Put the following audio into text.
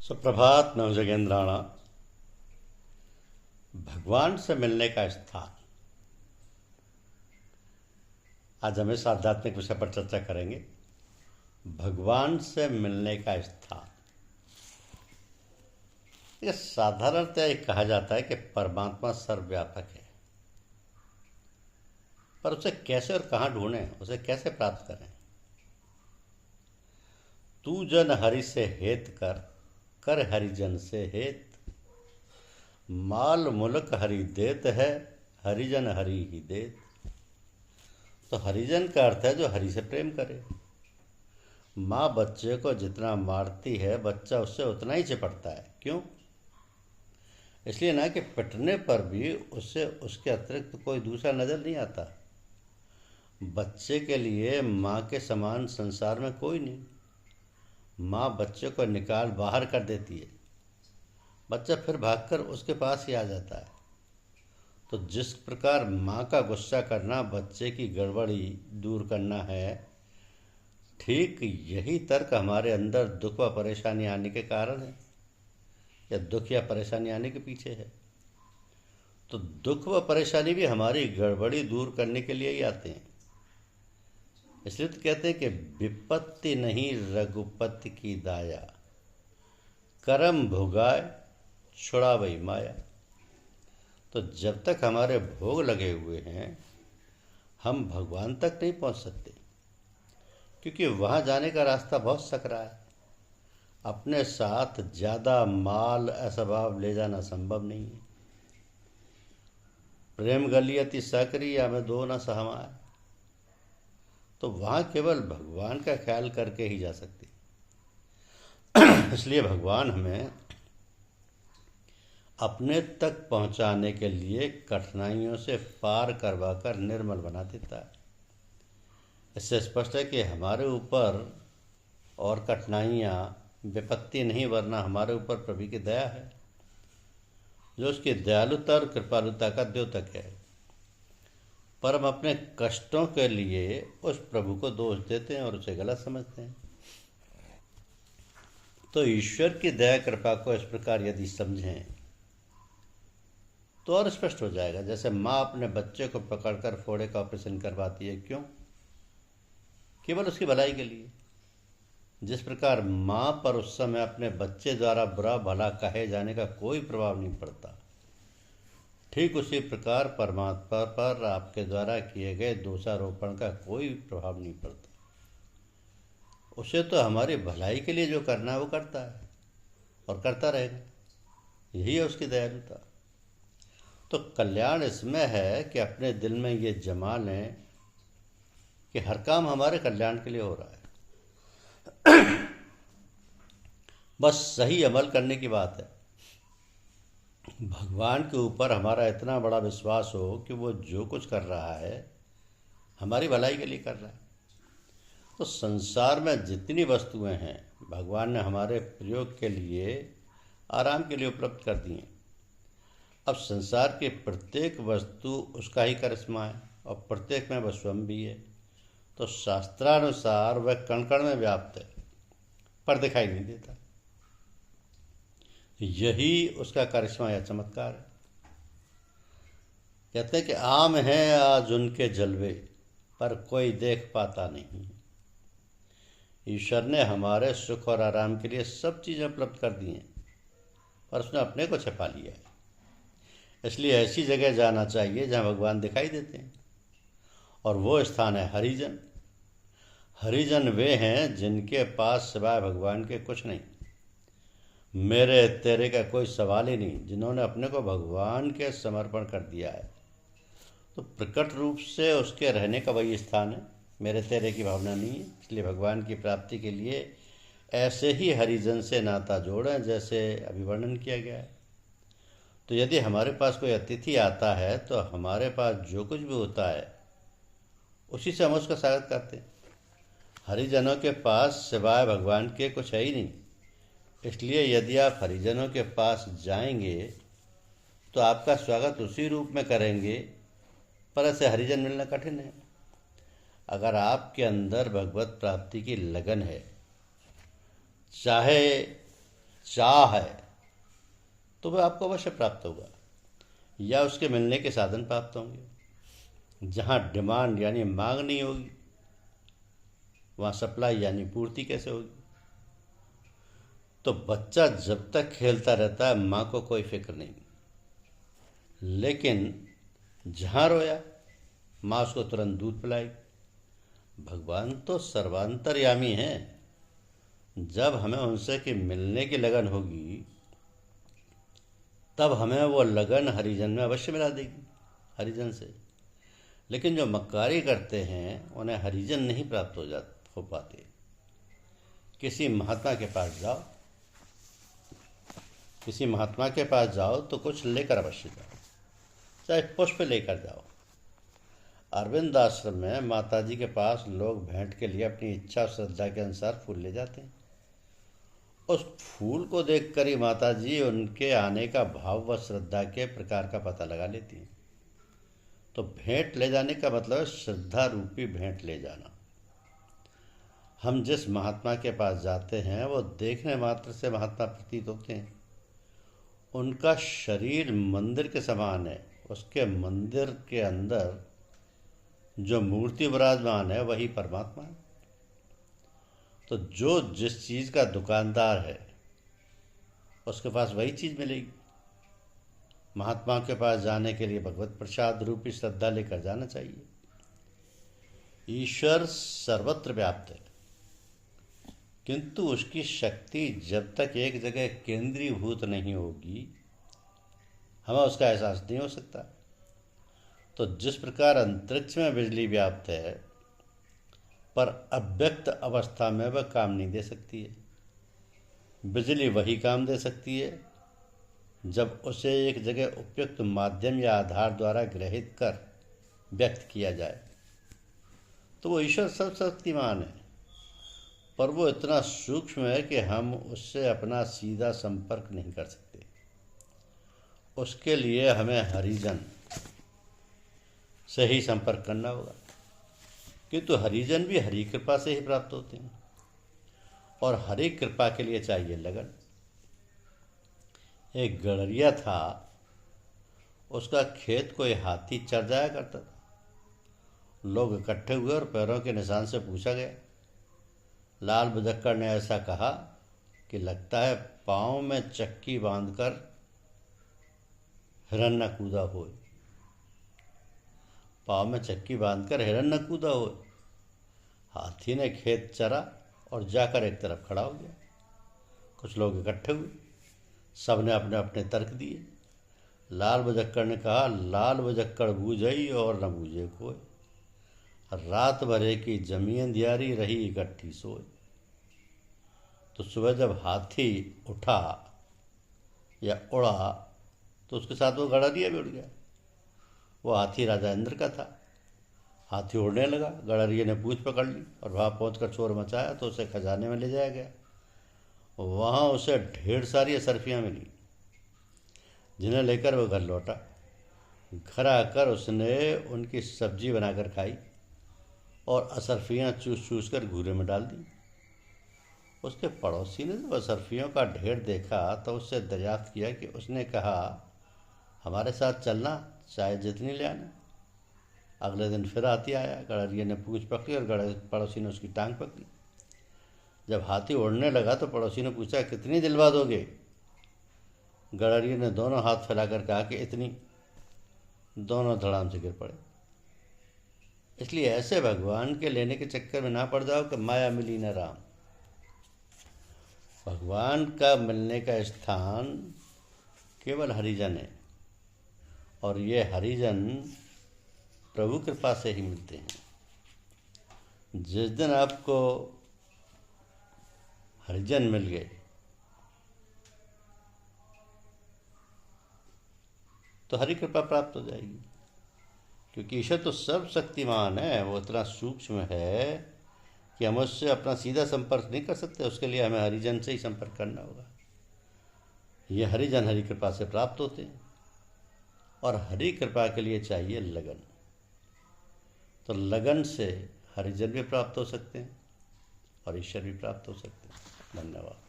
सुप्रभात नवजगेंद्राणा। भगवान से मिलने का स्थान। आज हम इस आध्यात्मिक विषय पर चर्चा करेंगे। भगवान से मिलने का स्थान। ये साधारणतः कहा जाता है कि परमात्मा सर्वव्यापक है, पर उसे कैसे और कहाँ ढूंढें, उसे कैसे प्राप्त करें। तू जन हरि से हेत कर हरिजन से हेत। माल मुल्क हरि देत है, हरिजन हरि ही देत। तो हरिजन का अर्थ है जो हरि से प्रेम करे। माँ बच्चे को जितना मारती है, बच्चा उससे उतना ही चिपटता है। क्यों? इसलिए ना कि पिटने पर भी उससे उसके अतिरिक्त कोई दूसरा नज़र नहीं आता। बच्चे के लिए माँ के समान संसार में कोई नहीं। माँ बच्चे को निकाल बाहर कर देती है, बच्चा फिर भागकर उसके पास ही आ जाता है। तो जिस प्रकार माँ का गुस्सा करना बच्चे की गड़बड़ी दूर करना है, ठीक यही तर्क हमारे अंदर दुख व परेशानी आने के कारण है, या दुख या परेशानी आने के पीछे है। तो दुख व परेशानी भी हमारी गड़बड़ी दूर करने के लिए ही आते हैं। इसलिए तो कहते हैं कि विपत्ति नहीं रघुपति की दाया, करम भोगाए छुड़ावई माया। तो जब तक हमारे भोग लगे हुए हैं, हम भगवान तक नहीं पहुंच सकते, क्योंकि वहां जाने का रास्ता बहुत सकरा है। अपने साथ ज़्यादा माल असबाब ले जाना संभव नहीं है। प्रेम गलियति सकरी या में दो न सहमाए। तो वहाँ केवल भगवान का ख्याल करके ही जा सकते। इसलिए भगवान हमें अपने तक पहुँचाने के लिए कठिनाइयों से पार करवाकर निर्मल बना देता है। इससे स्पष्ट है कि हमारे ऊपर और कठिनाइयाँ विपत्ति नहीं, वरना हमारे ऊपर प्रभु की दया है, जो उसकी दयालुता और कृपालुता का द्योतक है। पर हम अपने कष्टों के लिए उस प्रभु को दोष देते हैं और उसे गलत समझते हैं। तो ईश्वर की दया कृपा को इस प्रकार यदि समझें तो और स्पष्ट हो जाएगा। जैसे माँ अपने बच्चे को पकड़कर फोड़े का ऑपरेशन करवाती है, क्यों? केवल उसकी भलाई के लिए। जिस प्रकार माँ पर उस समय अपने बच्चे द्वारा बुरा भला कहे जाने का कोई प्रभाव नहीं पड़ता, ठीक उसी प्रकार परमात्मा पर आपके द्वारा किए गए दोषारोपण का कोई प्रभाव नहीं पड़ता। उसे तो हमारी भलाई के लिए जो करना है वो करता है और करता रहेगा। यही है उसकी दयालुता। तो कल्याण इसमें है कि अपने दिल में ये जमा लें कि हर काम हमारे कल्याण के लिए हो रहा है। बस सही अमल करने की बात है। भगवान के ऊपर हमारा इतना बड़ा विश्वास हो कि वो जो कुछ कर रहा है हमारी भलाई के लिए कर रहा है। तो संसार में जितनी वस्तुएं हैं, भगवान ने हमारे प्रयोग के लिए, आराम के लिए उपलब्ध कर दी हैं। अब संसार की प्रत्येक वस्तु उसका ही करिश्मा है और प्रत्येक में वह स्वयं भी है। तो शास्त्रानुसार वह कण कण में व्याप्त है, पर दिखाई नहीं देता। यही उसका करिश्मा या चमत्कार है। कहते हैं कि आम है आज उनके जलवे, पर कोई देख पाता नहीं। ईश्वर ने हमारे सुख और आराम के लिए सब चीज़ें उपलब्ध कर दी हैं, पर उसने अपने को छिपा लिया है। इसलिए ऐसी जगह जाना चाहिए जहाँ भगवान दिखाई देते हैं, और वो स्थान है हरिजन। हरिजन वे हैं जिनके पास सिवाय भगवान के कुछ नहीं, मेरे तेरे का कोई सवाल ही नहीं, जिन्होंने अपने को भगवान के समर्पण कर दिया है। तो प्रकट रूप से उसके रहने का वही स्थान है। मेरे तेरे की भावना नहीं है। इसलिए भगवान की प्राप्ति के लिए ऐसे ही हरिजन से नाता जोड़ें जैसे अभी वर्णन किया गया है। तो यदि हमारे पास कोई अतिथि आता है तो हमारे पास जो कुछ भी होता है उसी से हम उसका स्वागत करते हैं। हरिजनों के पास सिवाय भगवान के कुछ है ही नहीं। इसलिए यदि आप हरिजनों के पास जाएंगे तो आपका स्वागत उसी रूप में करेंगे, पर ऐसे हरिजन मिलना कठिन है। अगर आपके अंदर भगवत प्राप्ति की लगन है, चाहे चाह है तो वह आपको अवश्य प्राप्त होगा, या उसके मिलने के साधन प्राप्त होंगे। जहाँ डिमांड यानी मांग नहीं होगी, वहाँ सप्लाई यानी पूर्ति कैसे होगी। तो बच्चा जब तक खेलता रहता है माँ को कोई फिक्र नहीं, लेकिन जहाँ रोया माँ उसको तुरंत दूध पिलाएगी। भगवान तो सर्वांतर्यामी हैं। जब हमें उनसे कि मिलने की लगन होगी, तब हमें वो लगन हरिजन में अवश्य मिला देगी, हरिजन से। लेकिन जो मक्कारी करते हैं उन्हें हरिजन नहीं प्राप्त हो पाते। किसी महात्मा के पास जाओ, किसी महात्मा के पास जाओ तो कुछ लेकर अवश्य जाओ, चाहे पुष्प लेकर जाओ। अरविंद आश्रम में माताजी के पास लोग भेंट के लिए अपनी इच्छा और श्रद्धा के अनुसार फूल ले जाते हैं। उस फूल को देखकर ही माताजी उनके आने का भाव व श्रद्धा के प्रकार का पता लगा लेती हैं। तो भेंट ले जाने का मतलब है श्रद्धा रूपी भेंट ले जाना। हम जिस महात्मा के पास जाते हैं वो देखने मात्र से महात्मा प्रतीत होते हैं। उनका शरीर मंदिर के समान है, उसके मंदिर के अंदर जो मूर्ति विराजमान है वही परमात्मा है। तो जो जिस चीज़ का दुकानदार है उसके पास वही चीज़ मिलेगी। महात्मा के पास जाने के लिए भगवत प्रसाद रूपी श्रद्धा लेकर जाना चाहिए। ईश्वर सर्वत्र व्याप्त है, किंतु उसकी शक्ति जब तक एक जगह केंद्रीभूत नहीं होगी हमें उसका एहसास नहीं हो सकता। तो जिस प्रकार अंतरिक्ष में बिजली व्याप्त है पर अव्यक्त अवस्था में वह काम नहीं दे सकती है, बिजली वही काम दे सकती है जब उसे एक जगह उपयुक्त माध्यम या आधार द्वारा ग्रहित कर व्यक्त किया जाए। तो वो ईश्वर सर्वशक्तिमान है, पर वो इतना सूक्ष्म है कि हम उससे अपना सीधा संपर्क नहीं कर सकते। उसके लिए हमें हरिजन से ही संपर्क करना होगा, किंतु हरिजन भी हरि कृपा से ही प्राप्त होते हैं। और हरि कृपा के लिए चाहिए लगन। एक गड़रिया था, उसका खेत कोई हाथी चर जाया करता था। लोग इकट्ठे हुए और पैरों के निशान से पूछा गया। लाल बुधक्कड़ ने ऐसा कहा कि लगता है पाँव में चक्की बांधकर हिरण्य कूदा होए। पाँव में चक्की बांधकर हिरण्य कूदा होए। हाथी ने खेत चरा और जाकर एक तरफ खड़ा हो गया। कुछ लोग इकट्ठे हुए, सब ने अपने अपने तर्क दिए। लाल बुधक्कड़ ने कहा, लाल बुधक्कड़ बूझई और न बूझे कोई, रात भरे की जमी अंधियारी रही इकट्ठी सोए। तो सुबह जब हाथी उठा या उड़ा तो उसके साथ वो गड़रिया भी उड़ गया। वो हाथी राजा इंद्र का था। हाथी उड़ने लगा, गड़रिये ने पूंछ पकड़ ली और वहाँ पहुंचकर शोर मचाया तो उसे खजाने में ले जाया गया। वहाँ उसे ढेर सारी असरफियाँ मिली, जिन्हें लेकर वो घर लौटा। घर आकर उसने उनकी सब्जी बनाकर खाई और असरफियाँ चूस चूस कर घूरे में डाल दी। उसके पड़ोसी ने जब असरफियों का ढेर देखा तो उससे दरियाफ्त किया कि उसने कहा, हमारे साथ चलना, चाहे जितनी ले आना। अगले दिन फिर हाथी आया। गड़रिये ने पूंछ पकड़ी और पड़ोसी ने उसकी टांग पकड़ी। जब हाथी उड़ने लगा तो पड़ोसी ने पूछा, कितनी दिलवा दोगे? गड़रिये ने दोनों हाथ फैलाकर कहा कि इतनी। दोनों धड़ाम से गिर पड़े। इसलिए ऐसे भगवान के लेने के चक्कर में ना पड़ जाओ कि माया मिली न राम। भगवान का मिलने का स्थान केवल हरिजन है, और ये हरिजन प्रभु कृपा से ही मिलते हैं। जिस दिन आपको हरिजन मिल गए तो हरि कृपा प्राप्त हो जाएगी, क्योंकि ईश्वर तो सर्वशक्तिमान है। वो इतना सूक्ष्म है कि हम उससे अपना सीधा संपर्क नहीं कर सकते। उसके लिए हमें हरिजन से ही संपर्क करना होगा। ये हरिजन हरि कृपा से प्राप्त होते हैं, और हरि कृपा के लिए चाहिए लगन। तो लगन से हरिजन भी प्राप्त हो सकते हैं और ईश्वर भी प्राप्त हो सकते हैं। धन्यवाद।